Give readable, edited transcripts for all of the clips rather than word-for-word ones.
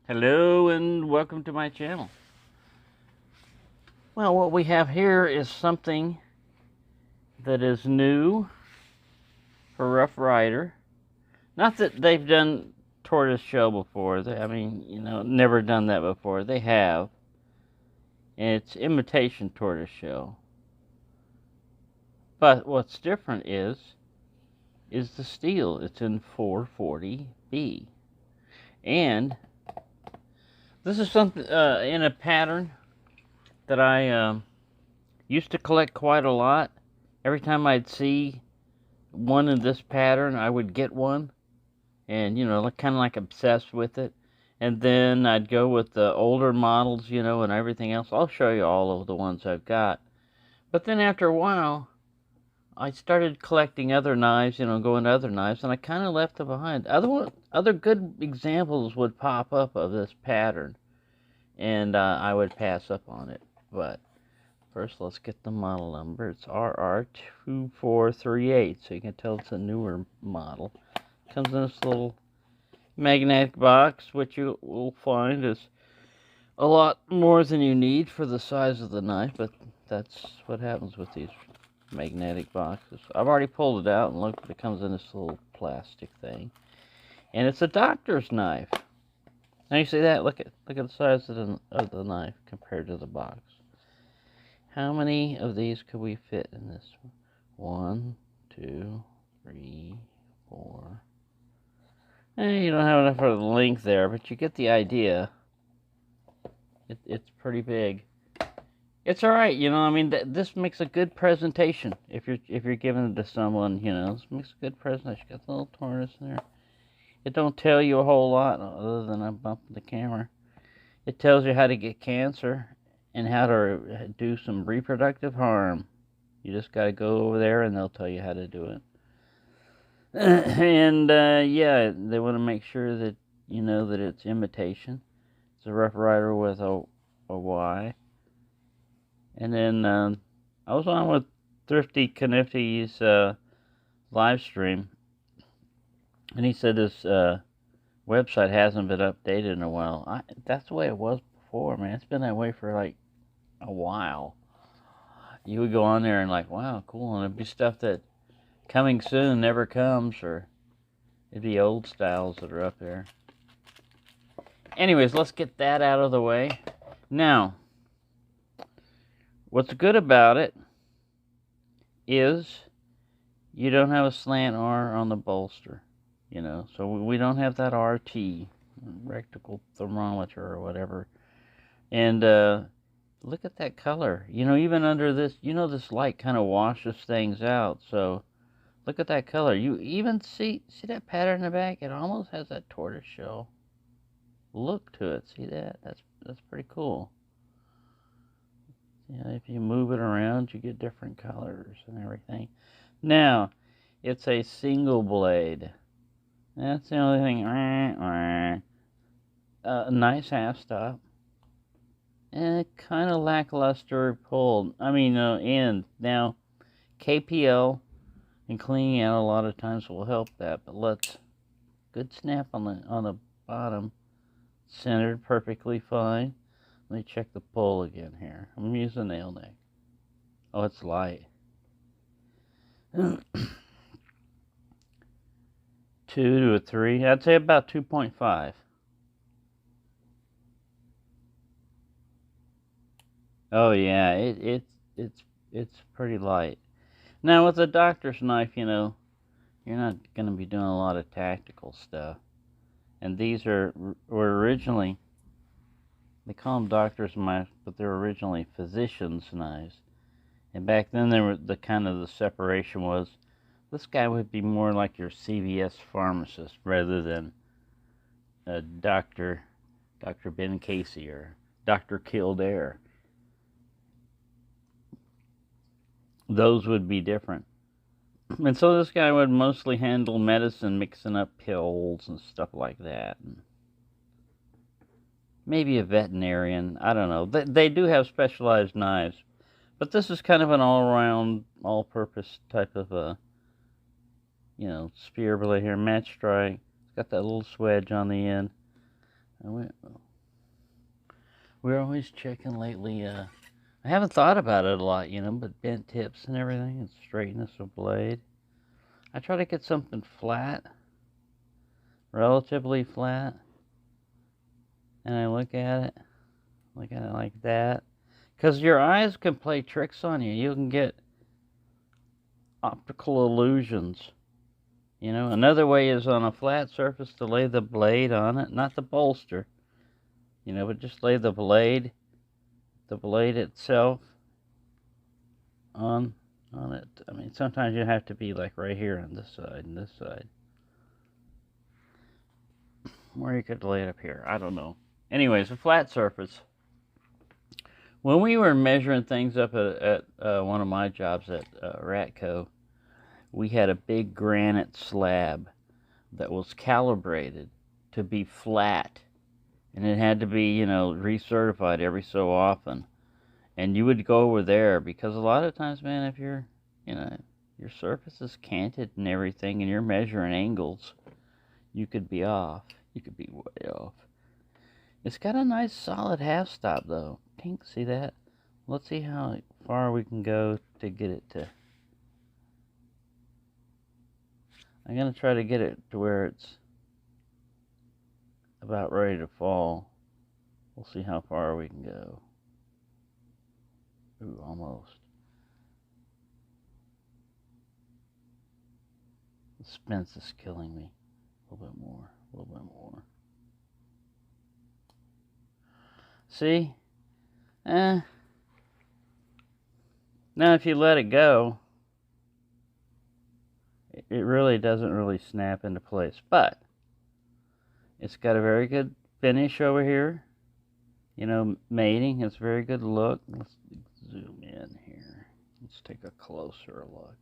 Hello and welcome to my channel. Well, what we have here is something that is new for Rough Ryder. Not that they've done Tortoise shell before. Never done that before. They have. And it's imitation tortoise shell. But what's different is the steel. It's in 440B. And this is something in a pattern that I used to collect quite a lot. Every time I'd see one in this pattern, I would get one, and kind of like obsessed with it. And then I'd go with the older models, and everything else. I'll show you all of the ones I've got. But then after a while, I started collecting other knives, going to other knives, and I kind of left them behind. Other good examples would pop up of this pattern, and I would pass up on it. But first, let's get the model number. It's RR2438, so you can tell it's a newer model. Comes in this little magnetic box, which you will find is a lot more than you need for the size of the knife, but that's what happens with these magnetic boxes. I've already pulled it out, and look, it comes in this little plastic thing. And it's a doctor's knife. Now you see that? Look at the size of the knife compared to the box. How many of these could we fit in this one? 1, 2, 3, 4. You don't have enough of the length there, but you get the idea. It's pretty big. It's all right, this makes a good presentation if you're giving it to someone. This makes a good presentation. Got the little tortoise in there. It don't tell you a whole lot other than I'm bumping the camera. It tells you how to get cancer and how to do some reproductive harm. You just got to go over there and they'll tell you how to do it. And yeah, they want to make sure that you know that it's imitation. It's a Rough Ryder with a Y. And then I was on with Thrifty Knifty's live stream, and he said this website hasn't been updated in a while. That's the way it was before, man. It's been that way for like a while. You would go on there and like, wow, cool, and it'd be stuff that coming soon never comes, or it'd be old styles that are up there. Anyways, let's get that out of the way. Now, what's good about it is you don't have a slant R on the bolster, so we don't have that RT, rectical thermometer or whatever. And look at that color. Even under this, this light kind of washes things out. So look at that color. You even see that pattern in the back? It almost has that tortoise shell look to it. See that? That's pretty cool. If you move it around, you get different colors and everything. Now, it's a single blade. That's the only thing. A nice half stop. And kind of lackluster pull. End. Now, KPL and cleaning out a lot of times will help that. But good snap on the bottom. Centered perfectly fine. Let me check the pull again here. I'm using nail neck. Oh, it's light. 2 to a 3. I'd say about 2.5. Oh yeah, it's pretty light. Now with a doctor's knife, you're not going to be doing a lot of tactical stuff. And these were originally, they call them doctor's knives, but they're originally physician's knives. And back then, the separation was, this guy would be more like your CVS pharmacist rather than a Dr. Ben Casey or Dr. Kildare. Those would be different. And so this guy would mostly handle medicine, mixing up pills and stuff like that. Maybe a veterinarian. I don't know. They do have specialized knives. But this is kind of an all-around, all-purpose type of a, spear blade here. Match strike. It's got that little swedge on the end. We're always checking lately. I haven't thought about it a lot, you know, but bent tips and everything, and straightness of blade. I try to get something flat, relatively flat, and I look at it like that. Because your eyes can play tricks on you. You can get optical illusions. You know, another way is on a flat surface to lay the blade on it, not the bolster. You know, but just lay the blade itself on it. I mean, sometimes you have to be like right here on this side and this side. Or you could lay it up here. I don't know. Anyways, a flat surface. When we were measuring things up at one of my jobs at Ratco, we had a big granite slab that was calibrated to be flat. And it had to be, you know, recertified every so often. And you would go over there because a lot of times, man, if you're, you know, your surface is canted and everything and you're measuring angles, you could be off. You could be way off. It's got a nice solid half stop though. Pink, see that? Let's see how far we can go to get it to. I'm going to try to get it to where it's about ready to fall. We'll see how far we can go. Ooh, almost. The Spence is killing me. A little bit more, a little bit more. See? Now if you let it go, it really doesn't really snap into place. But it's got a very good finish over here. You know, mating. It's a very good look. Let's zoom in here. Let's take a closer look.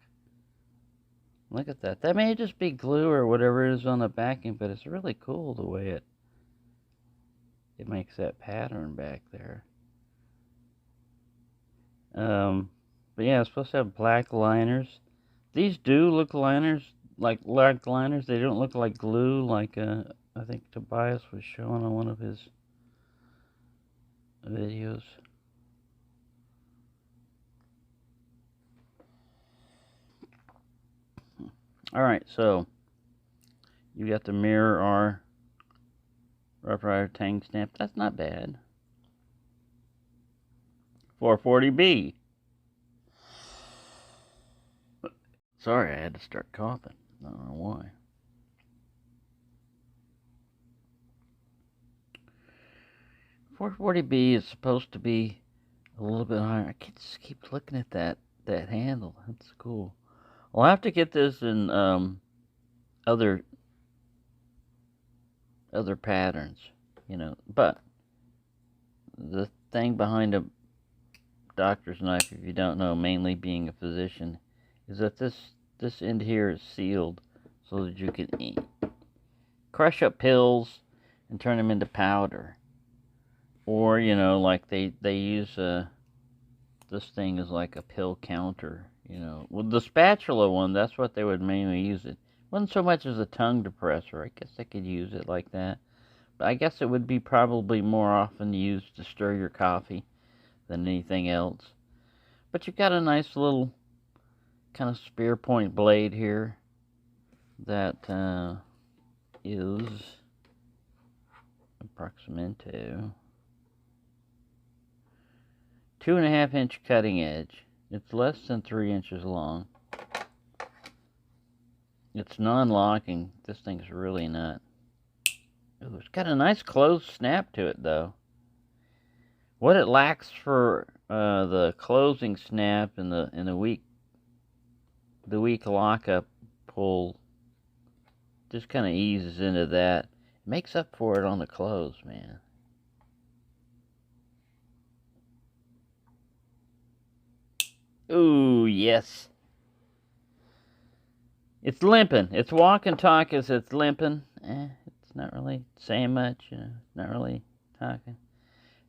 Look at that. That may just be glue or whatever it is on the backing, but it's really cool the way it makes that pattern back there. But yeah, it's supposed to have black liners. These do look liners, like black liners. They don't look like glue, like I think Tobias was showing on one of his videos. Alright, so you got the Mirror R Rough Rider Tang stamp. That's not bad. 440B. Sorry, I had to start coughing. I don't know why. .440B is supposed to be a little bit higher. I can't just keep looking at that handle. That's cool. I'll have to get this in other patterns, you know. But the thing behind a doctor's knife, if you don't know, mainly being a physician, is that this end here is sealed so that you can crush up pills and turn them into powder. Or, you know, like they use this thing as like a pill counter, you know. With the spatula one, that's what they would mainly use it. Wasn't so much as a tongue depressor. I guess I could use it like that. But I guess it would be probably more often used to stir your coffee than anything else. But you've got a nice little kind of spear point blade here that is approximento 2.5 inch cutting edge. It's less than 3 inches long. It's non-locking. This thing's really not. Ooh, it's got a nice closed snap to it though. What it lacks for the closing snap and the weak lockup pull just kind of eases into that. It makes up for it on the close, man. Ooh, yes. It's limping. It's walking talk as it's limping. It's not really saying much, you know. It's not really talking.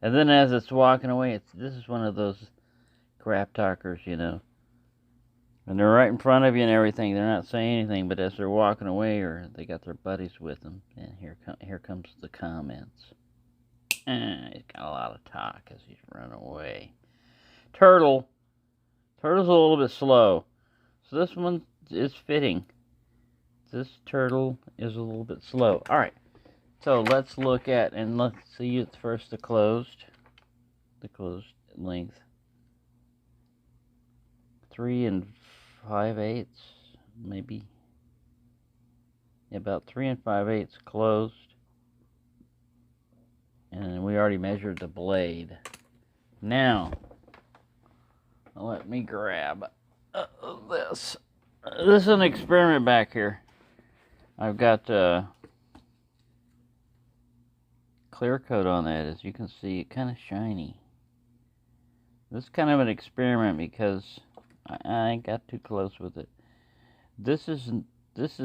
And then as it's walking away, this is one of those crap talkers, you know. And they're right in front of you and everything. They're not saying anything, but as they're walking away, or they got their buddies with them, and here comes the comments. He's got a lot of talk as he's run away. Turtle's a little bit slow. So this one is fitting. This turtle is a little bit slow. Alright, so let's look at, and let's see it first, the closed length. 3 5/8, maybe. About 3 5/8 closed. And we already measured the blade. Now, let me grab this. This is an experiment back here. I've got clear coat on that, as you can see, it kind of shiny. This is kind of an experiment because I got too close with it. This is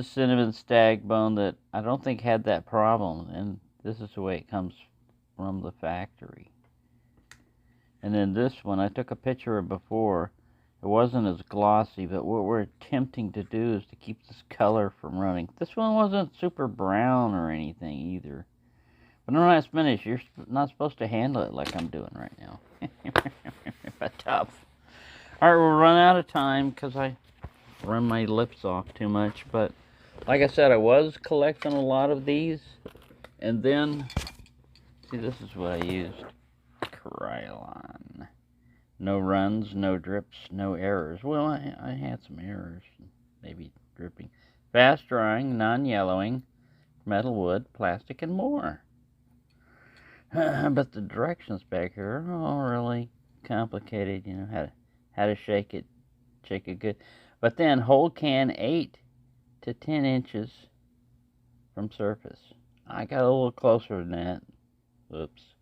cinnamon stag bone that I don't think had that problem, and this is the way it comes from the factory. And then this one, I took a picture of before. It wasn't as glossy, but what we're attempting to do is to keep this color from running. This one wasn't super brown or anything either. But when I finish, you're not supposed to handle it like I'm doing right now. But tough. Alright, we'll run out of time because I run my lips off too much. But like I said, I was collecting a lot of these. And then, see, this is what I used. Krylon. No runs, no drips, no errors. Well, I had some errors, maybe dripping. Fast drying, non-yellowing, metal, wood, plastic, and more. But the directions back here are all really complicated. You know how to shake it good. But then hold can 8 to 10 inches from surface. I got a little closer than that. Oops.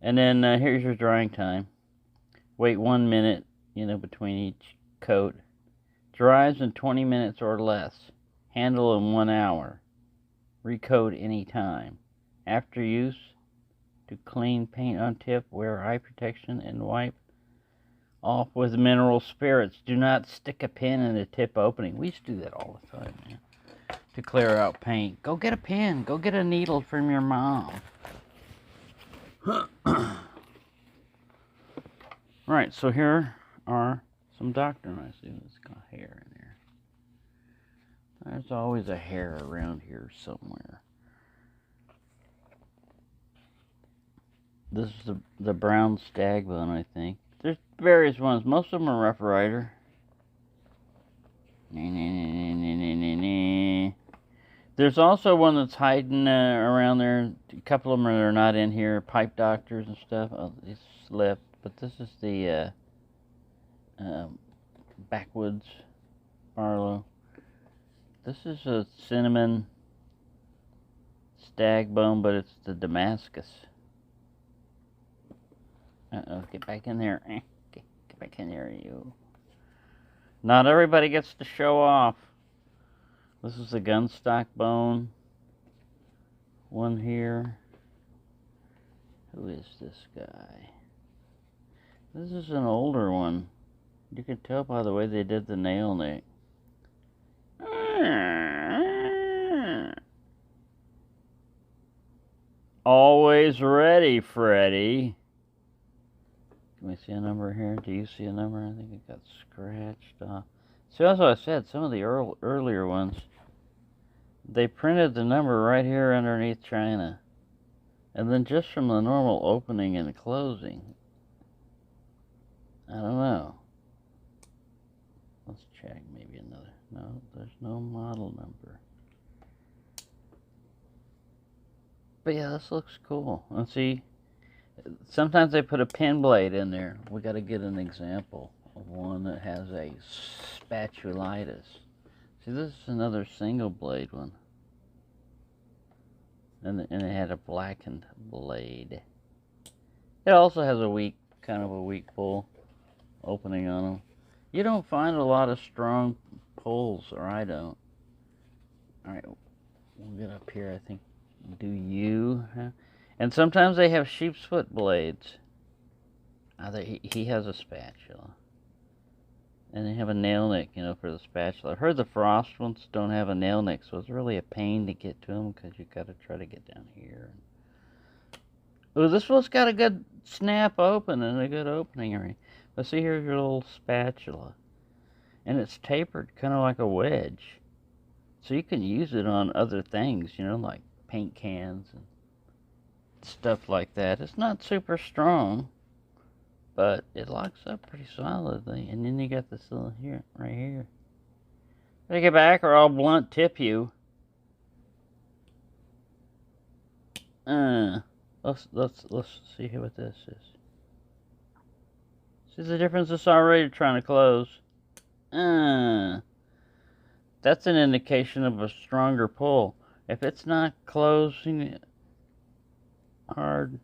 And then here's your drying time. Wait 1 minute, between each coat. Dries in 20 minutes or less. Handle in 1 hour. Recoat any time. After use, to clean paint on tip, wear eye protection and wipe off with mineral spirits. Do not stick a pin in the tip opening. We used to do that all the time, man. To clear out paint. Go get a pin. Go get a needle from your mom. Right, so here are some doctor knives. It's got hair in there. There's always a hair around here somewhere. This is the brown stag bone, I think. There's various ones. Most of them are Rough Ryder. There's also one that's hiding around there. A couple of them are not in here. Pipe doctors and stuff. Oh, they slipped. But this is the backwoods Barlow. This is a cinnamon stag bone, but it's the Damascus. Uh-oh, get back in there. Get back in there, you. Not everybody gets to show off. This is the gunstock bone. One here. Who is this guy? This is an older one. You can tell by the way they did the nail neck. Always ready, Freddy. Can we see a number here? Do you see a number? I think it got scratched off. See, that's what I said. Some of the earlier ones, they printed the number right here underneath China. And then just from the normal opening and closing, I don't know. Let's check maybe another. No, there's no model number. But yeah, this looks cool. And see, sometimes they put a pin blade in there. We got to get an example of one that has a spatulitis. See, this is another single blade one. And it had a blackened blade. It also has a kind of a weak pull opening on them. You don't find a lot of strong pulls, or I don't. Alright, we'll get up here, I think. Do you? And sometimes they have sheep's foot blades. He has a spatula. And they have a nail nick, for the spatula. I heard the Frost ones don't have a nail nick, so it's really a pain to get to them because you got to try to get down here. Oh, this one's got a good snap open and a good opening ring. But see, here's your little spatula. And it's tapered kind of like a wedge. So you can use it on other things, you know, like paint cans and stuff like that. It's not super strong, but it locks up pretty solidly. And then you got this little here, right here. Take it back or I'll blunt tip you. Let's see what this is. See the difference? It's already trying to close. That's an indication of a stronger pull. If it's not closing hard,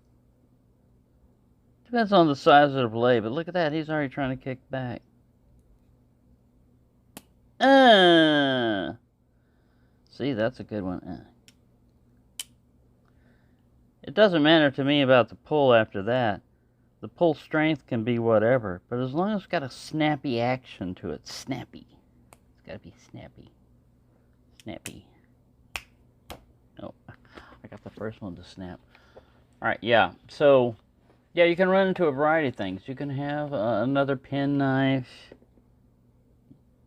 depends on the size of the blade. But look at that, he's already trying to kick back. See, that's a good one. It doesn't matter to me about the pull after that. The pull strength can be whatever, but as long as it's got a snappy action to it, snappy. It's got to be snappy. Snappy. Oh, I got the first one to snap. Alright, yeah. So, yeah, you can run into a variety of things. You can have another pen knife.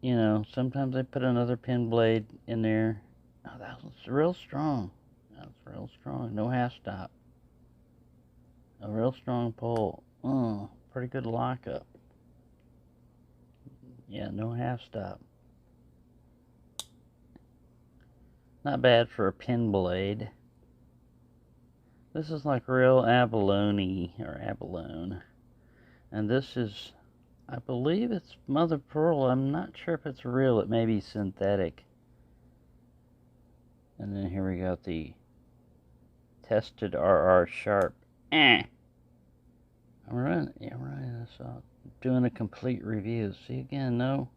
You know, sometimes I put another pen blade in there. Oh, that was real strong. That's real strong. No half stop. A real strong pull. Oh, pretty good lockup. Yeah, no half stop. Not bad for a pen blade. This is like real abalone or abalone. And this is, I believe it's mother pearl. I'm not sure if it's real. It may be synthetic. And then here we got the tested RR sharp. I'm running this off. Doing a complete review. See again, no.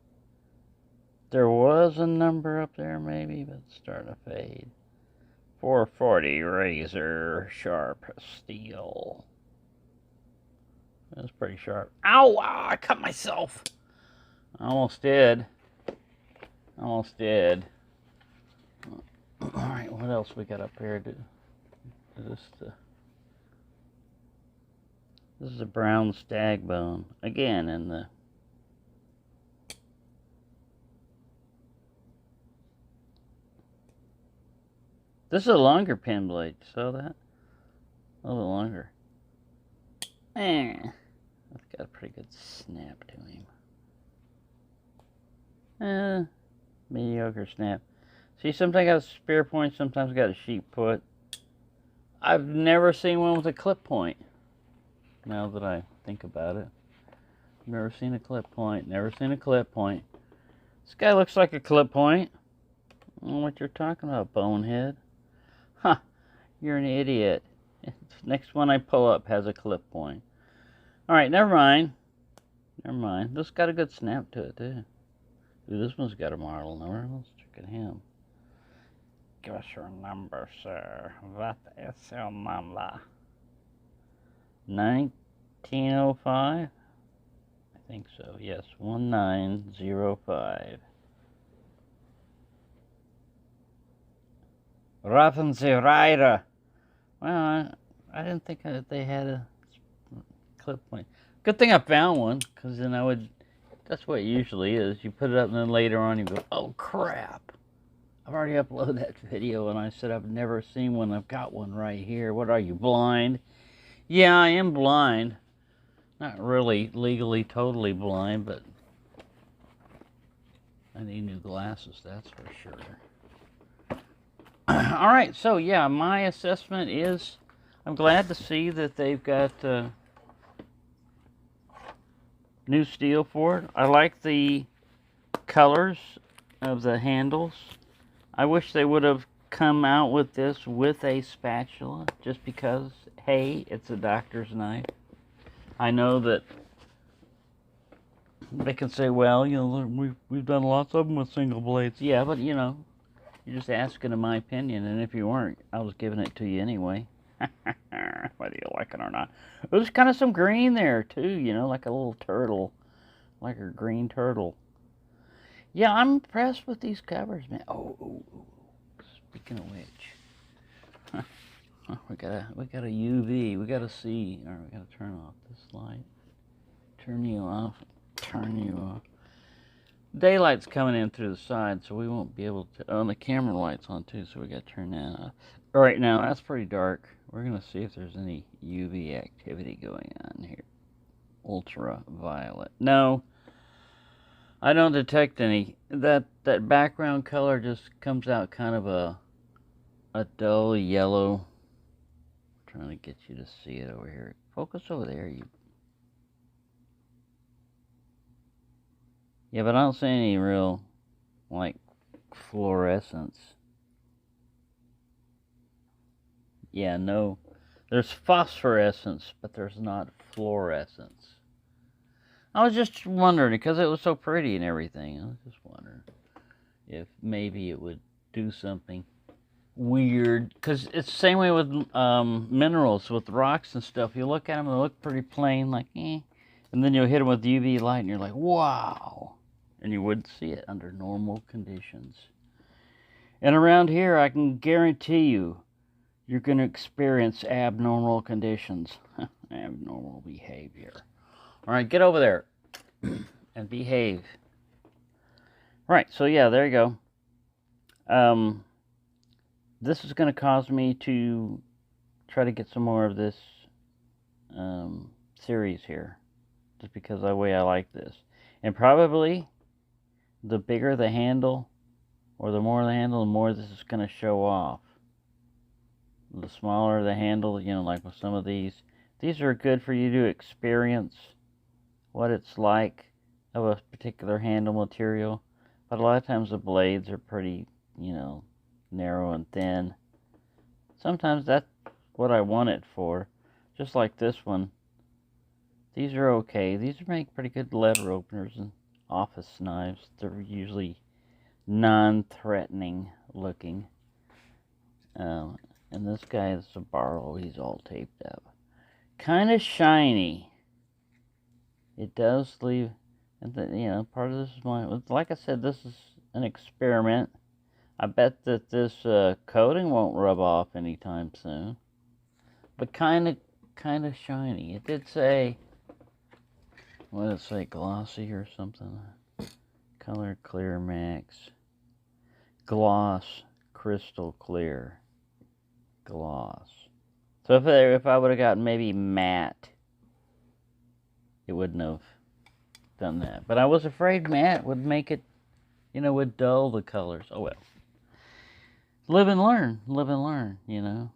There was a number up there maybe, but it's starting to fade. 440 razor sharp steel. That's pretty sharp. Ow! I cut myself. I almost did. Almost did. Alright, what else we got up here? This is a brown stag bone. Again, in the... This is a longer pen blade. Saw that? A little longer. That's got a pretty good snap to him. Mediocre snap. See, sometimes got a spear point, sometimes got a sheep put. I've never seen one with a clip point. Now that I think about it. Never seen a clip point. Never seen a clip point. This guy looks like a clip point. I don't know what you're talking about, bonehead. Huh. You're an idiot. Next one I pull up has a clip point. Alright, never mind. Never mind. This got a good snap to it, too. Ooh, this one's got a model number. Let's check at him. Give us your number, sir. What is your number? 1905? I think so, yes. 1905. Ryder. Well, I didn't think they had a clip point. Good thing I found one, because then I would... That's what it usually is. You put it up and then later on you go, oh crap. I've already uploaded that video and I said I've never seen one. I've got one right here. What are you, blind? Yeah, I am blind. Not really legally totally blind, but I need new glasses, that's for sure. Alright, so yeah, my assessment is I'm glad to see that they've got new steel for it. I like the colors of the handles. I wish they would have come out with this with a spatula, just because, hey, it's a doctor's knife. I know that they can say, well, you know, we've done lots of them with single blades. Yeah, but, you know, you're just asking in my opinion, and if you weren't, I was giving it to you anyway. Whether you like it or not. There's kind of some green there, too, you know, like a little turtle. Like a green turtle. Yeah, I'm impressed with these covers, man. Oh, speaking of which. Oh, we got a UV. We got a C. All right, we got to turn off this light. Turn you off. Turn you off. Daylight's coming in through the side, so we won't be able to. Oh, and the camera light's on too, so we got to turn that off. All right, now that's pretty dark. We're gonna see if there's any UV activity going on here. Ultraviolet. No, I don't detect any. That background color just comes out kind of a dull yellow. I'm trying to get you to see it over here. Focus over there, you. Yeah, but I don't see any real, like, fluorescence. Yeah, no. There's phosphorescence, but there's not fluorescence. I was just wondering, because it was so pretty and everything, I was just wondering if maybe it would do something weird. Because it's the same way with minerals, with rocks and stuff. You look at them, they look pretty plain, like, eh. And then you'll hit them with UV light, and you're like, wow. And you wouldn't see it under normal conditions. And around here, I can guarantee you, you're going to experience abnormal conditions. Abnormal behavior. All right, get over there and behave. Right, so yeah, there you go. This is going to cause me to try to get some more of this series here, just because of the way I like this. And probably the bigger the handle, or the more the handle, the more this is going to show off. The smaller the handle, you know, like with some of these are good for you to experience what it's like of a particular handle material. But a lot of times the blades are pretty, you know, narrow and thin. Sometimes that's what I want it for. Just like this one. These are okay. These make pretty good letter openers and office knives. They're usually non-threatening looking. And this guy is a Barlow. He's all taped up. Kind of shiny. It does leave, you know, part of this is my, like I said, this is an experiment. I bet that this coating won't rub off anytime soon. But kind of shiny. It did say, what did it say, glossy or something? Color clear max. Gloss, crystal clear. Gloss. So if I would have gotten maybe matte, it wouldn't have done that. But I was afraid matte would make it, you know, would dull the colors. Oh well. Live and learn, you know.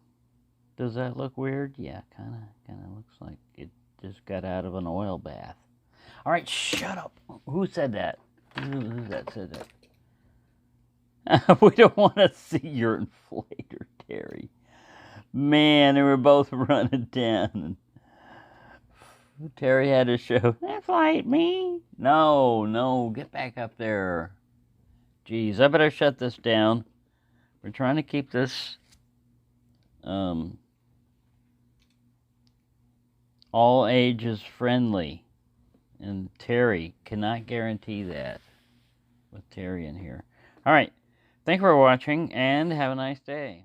Does that look weird? Yeah, kind of looks like it just got out of an oil bath. All right, shut up. Who said that? Who said that? We don't want to see your inflator, Terry. Man, they were both running down. Terry had to show, inflate me. No, get back up there. Geez, I better shut this down. We're trying to keep this all ages friendly. And Terry cannot guarantee that with Terry in here. All right. Thank you for watching, and have a nice day.